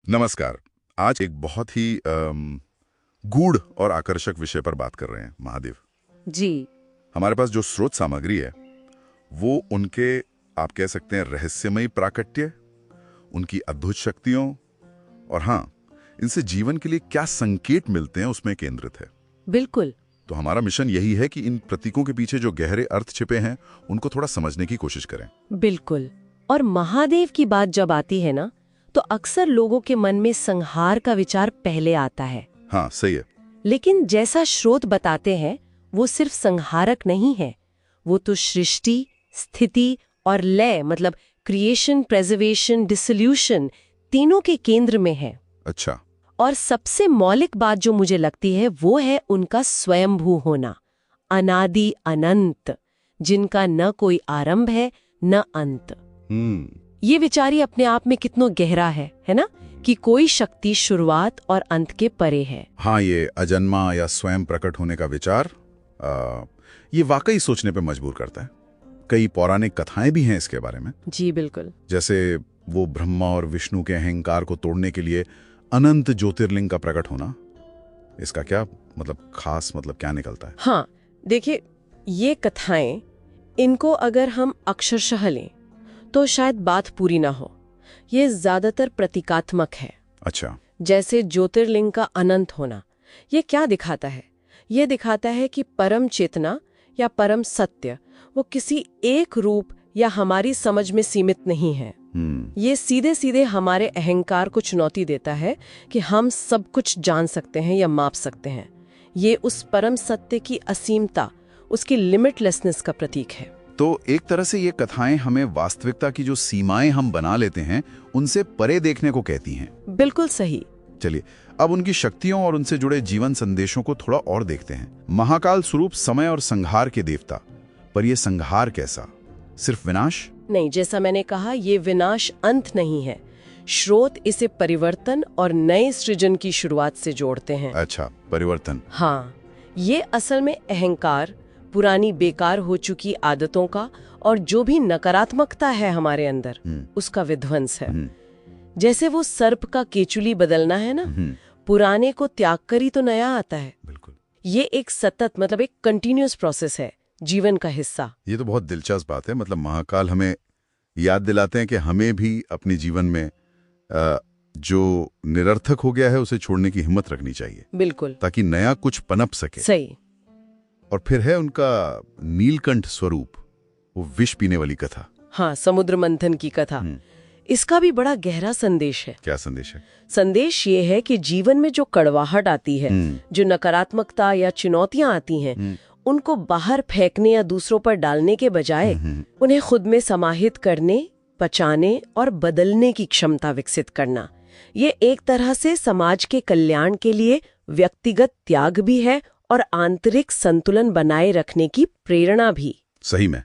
नमस्कार। आज एक बहुत ही गूढ़ और आकर्षक विषय पर बात कर रहे हैं, महादेव। जी। हमारे पास जो स्रोत सामग्री है वो उनके, आप कह सकते हैं, रहस्यमयी प्राकट्य, उनकी अद्भुत शक्तियों और हाँ, इनसे जीवन के लिए क्या संकेत मिलते हैं उसमें केंद्रित है। बिल्कुल। तो हमारा मिशन यही है कि इन प्रतीकों के पीछे जो गहरे अर्थ छिपे हैं उनको थोड़ा समझने की कोशिश करें। बिल्कुल। और महादेव की बात जब आती है ना, तो अक्सर लोगों के मन में संहार का विचार पहले आता है। हाँ, सही है। लेकिन जैसा स्रोत बताते हैं, वो सिर्फ संहारक नहीं है। वो तो सृष्टि, स्थिति और लय, मतलब क्रिएशन, प्रेजर्वेशन, डिसोल्यूशन, तीनों के केंद्र में है। अच्छा। और सबसे मौलिक बात जो मुझे लगती है वो है उनका स्वयंभू होना, अनादि अनंत, जिनका न कोई आरंभ है न अंत। ये विचार ही अपने आप में कितना गहरा है ना, कि कोई शक्ति शुरुआत और अंत के परे है। हाँ, ये अजन्मा या स्वयं प्रकट होने का विचार ये वाकई सोचने पे मजबूर करता है। कई पौराणिक कथाएं भी हैं इसके बारे में। जी बिल्कुल। जैसे वो ब्रह्मा और विष्णु के अहंकार को तोड़ने के लिए अनंत ज्योतिर्लिंग का प्रकट होना, इसका क्या मतलब, खास मतलब क्या निकलता है? हाँ, देखिए, ये कथाएं, इनको अगर हम अक्षरशः लें तो शायद बात पूरी ना हो। ये ज्यादातर प्रतीकात्मक है। अच्छा। जैसे ज्योतिर्लिंग का अनंत होना, ये क्या दिखाता है? ये दिखाता है कि परम चेतना या परम सत्य वो किसी एक रूप या हमारी समझ में सीमित नहीं है। ये सीधे सीधे हमारे अहंकार को चुनौती देता है कि हम सब कुछ जान सकते हैं या माप सकते हैं। ये उस परम सत्य की असीमता, उसकी लिमिटलेसनेस का प्रतीक है। तो एक तरह से ये कथाएं हमें वास्तविकता की जो सीमाएं हम बना लेते हैं उनसे परे देखने को कहती हैं। बिल्कुल सही। चलिए, अब उनकी शक्तियों और उनसे जुड़े जीवन संदेशों को थोड़ा और देखते हैं। महाकाल स्वरूप समय और संहार के देवता, पर यह संहार कैसा? सिर्फ विनाश? नहीं, जैसा मैंने कहा, ये विनाश अंत नहीं है। स्रोत इसे परिवर्तन और नए सृजन की शुरुआत से जोड़ते हैं। अच्छा, परिवर्तन। हाँ, ये असल में अहंकार, पुरानी बेकार हो चुकी आदतों का और जो भी नकारात्मकता है हमारे अंदर, उसका विध्वंस है। जैसे वो सर्प का केचुली बदलना है ना, पुराने को त्याग कर ही तो नया आता है। बिल्कुल। ये एक सतत, मतलब एक कंटिन्यूअस प्रोसेस है, जीवन का हिस्सा। ये तो बहुत दिलचस्प बात है। मतलब महाकाल हमें याद दिलाते हैं कि हमें भी अपने जीवन में जो निरर्थक हो गया है उसे छोड़ने की हिम्मत रखनी चाहिए। बिल्कुल। ताकि नया कुछ पनप सके। सही। और फिर है उनका नीलकंठ स्वरूप, वो विष पीने वाली कथा। हाँ, समुद्र मंथन की कथा। इसका भी बड़ा गहरा संदेश है। क्या संदेश है? संदेश ये है कि जीवन में जो कड़वाहट आती है, जो नकारात्मकता या चुनौतियां आती हैं, उनको बाहर फेंकने या दूसरों पर डालने के बजाय उन्हें खुद में समाहित करने, पचाने और बदलने की क्षमता विकसित करना। ये एक तरह से समाज के कल्याण के लिए व्यक्तिगत त्याग भी है और आंतरिक संतुलन बनाए रखने की प्रेरणा भी। सही में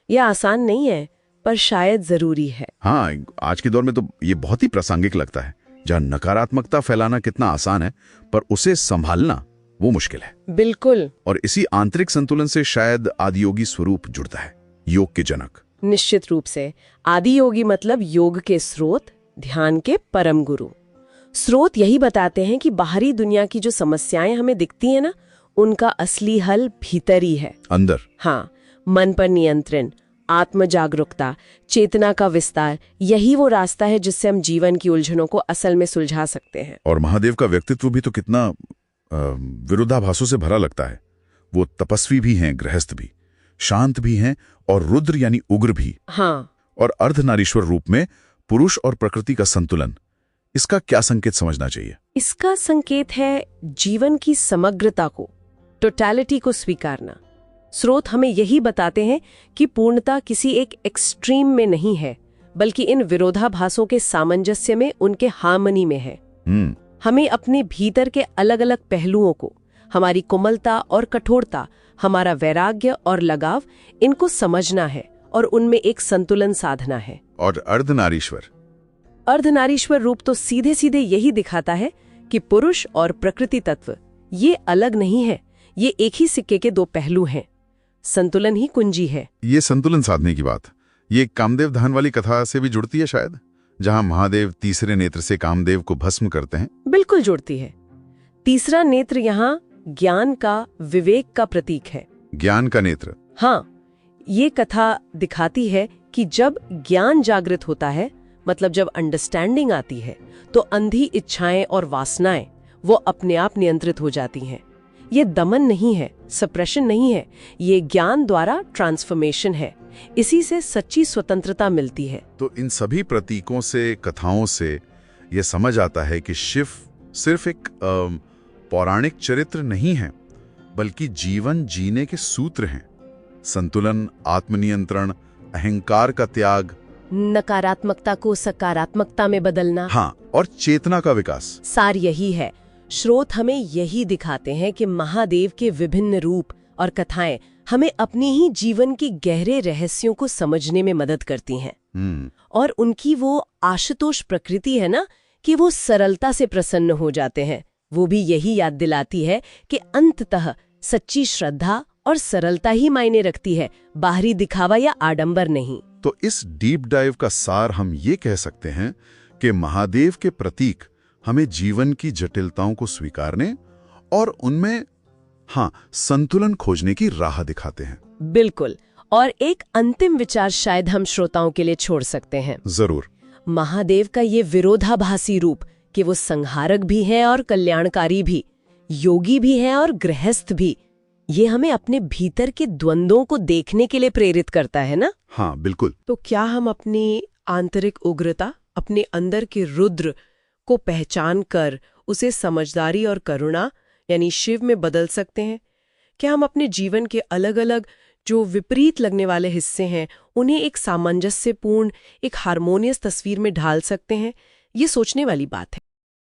यह आसान नहीं है, पर शायद जरूरी है। हाँ, आज के दौर में तो ये बहुत ही प्रासंगिक लगता है, जहाँ नकारात्मकता फैलाना कितना आसान है, पर उसे संभालना वो मुश्किल है। बिल्कुल। और इसी आंतरिक संतुलन से शायद आदियोगी स्वरूप जुड़ता है, योग के जनक। निश्चित रूप से। आदियोगी मतलब योग के स्रोत, ध्यान के परम गुरु। स्रोत यही बताते हैं कि बाहरी दुनिया की जो समस्याएं हमें दिखती है ना, उनका असली हल भीतर ही है, अंदर। हाँ, मन पर नियंत्रण, आत्म जागरूकता, चेतना का विस्तार, यही वो रास्ता है जिससे हम जीवन की उलझनों को असल में सुलझा सकते हैं। और महादेव का व्यक्तित्व भी तो कितना विरोधाभासों से भरा लगता है। वो तपस्वी भी हैं, गृहस्थ भी, शांत भी हैं और रुद्र यानी उग्र भी। हाँ। और अर्धनारीश्वर रूप में पुरुष और प्रकृति का संतुलन, इसका क्या संकेत समझना चाहिए? इसका संकेत है जीवन की समग्रता को, टोटलिटी को स्वीकारना। स्रोत हमें यही बताते हैं कि पूर्णता किसी एक एक्सट्रीम में नहीं है, बल्कि इन विरोधाभासों के सामंजस्य में, उनके हार्मनी में है। हमें अपने भीतर के अलग अलग पहलुओं को, हमारी कोमलता और कठोरता, हमारा वैराग्य और लगाव, इनको समझना है और उनमें एक संतुलन साधना है। और अर्धनारीश्वर रूप तो सीधे सीधे यही दिखाता है कि पुरुष और प्रकृति तत्व ये अलग नहीं है, ये एक ही सिक्के के दो पहलू हैं। संतुलन ही कुंजी है। ये संतुलन साधने की बात, ये कामदेव धान वाली कथा से भी जुड़ती है शायद, जहां महादेव तीसरे नेत्र से कामदेव को भस्म करते हैं? बिल्कुल जुड़ती है। तीसरा नेत्र यहाँ ज्ञान का, विवेक का प्रतीक है। ज्ञान का नेत्र? हाँ, ये कथा दिखाती है कि जब ज्ञान जागृत होता है, मतलब जब अंडरस्टैंडिंग आती है, तो अंधी इच्छाएं और वासनाएं वो अपने आप नियंत्रित हो जाती हैं। ये दमन नहीं है, सप्रेशन नहीं है, ये ज्ञान द्वारा ट्रांसफॉर्मेशन है। इसी से सच्ची स्वतंत्रता मिलती है। तो इन सभी प्रतीकों से, कथाओं से ये समझ आता है कि शिव सिर्फ एक पौराणिक चरित्र नहीं है, बल्कि जीवन जीने के सूत्र हैं। संतुलन, आत्मनियंत्रण, अहंकार का त्याग, नकारात्मकता को सकारात्मकता में बदलना, हाँ, और चेतना का विकास। सार यही है। स्रोत हमें यही दिखाते हैं कि महादेव के विभिन्न रूप और कथाएं हमें अपनी ही जीवन के गहरे रहस्यों को समझने में मदद करती हैं। और उनकी वो आशुतोष प्रकृति है ना, कि वो सरलता से प्रसन्न हो जाते हैं, वो भी यही याद दिलाती है कि अंततः सच्ची श्रद्धा और सरलता ही मायने रखती है, बाहरी दिखावा या आडंबर नहीं। तो इस डीप डाइव का सार हम ये कह सकते हैं कि महादेव के प्रतीक हमें जीवन की जटिलताओं को स्वीकारने और उनमें संतुलन खोजने की राह दिखाते हैं। बिल्कुल। और एक अंतिम विचार शायद हम श्रोताओं के लिए छोड़ सकते हैं। जरूर। महादेव का ये विरोधाभासी रूप कि वो संहारक भी हैं और कल्याणकारी भी, योगी भी हैं और गृहस्थ भी, ये हमें अपने भीतर के द्वंद्वों को देखने के लिए प्रेरित करता है ना? हाँ, बिल्कुल। तो क्या हम अपनी आंतरिक उग्रता, अपने अंदर के रुद्र को पहचान कर उसे समझदारी और करुणा यानी शिव में बदल सकते हैं? क्या हम अपने जीवन के अलग अलग जो विपरीत लगने वाले हिस्से हैं उन्हें एक सामंजस्यपूर्ण, एक हार्मोनियस तस्वीर में ढाल सकते हैं? ये सोचने वाली बात है।